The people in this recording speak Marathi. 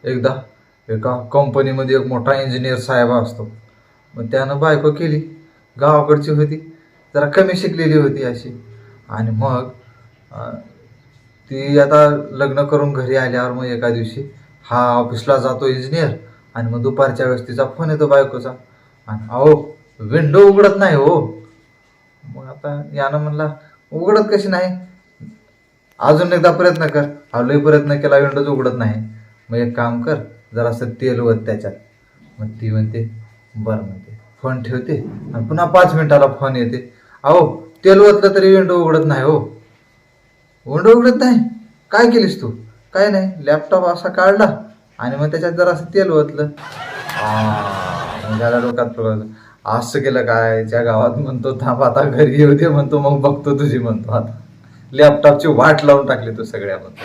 एकदा एका कंपनीमध्ये एक मोठा इंजिनियर साहेब असतो. मग त्यानं बायको केली, गावाकडची होती, जरा कमी शिकलेली होती अशी. आणि मग ती आता लग्न करून घरी आल्यावर मग एका दिवशी हा ऑफिसला जातो इंजिनियर. आणि मग दुपारच्या वेळेस तिचा फोन येतो बायकोचा, आणि अहो विंडो उघडत नाही हो. मग आता यानं म्हणला उघडत कशी नाही, अजून एकदा प्रयत्न कर. लय प्रयत्न केला, विंडोज उघडत नाही. मग एक काम कर, जरासं तेल वत त्याच्यात. मग ती म्हणते बरं, म्हणते फोन ठेवते. आणि पुन्हा 5 मिनिटाला फोन येते, अहो तेल वतलं तरी विंडो उघडत नाही हो. विंडो उघडत नाही, काय केलीस तू? काय नाही, लॅपटॉप असा काढला आणि मग त्याच्यात जरासं तेल ओतलं. मग त्याला डोक्यात पडलं, असं केलं काय? त्या गावात म्हणतो थांब आता घरी येऊ दे, म्हणतो मग बघतो तुझी, म्हणतो आता लॅपटॉपची वाट लावून टाकली तू सगळ्या, म्हणतो.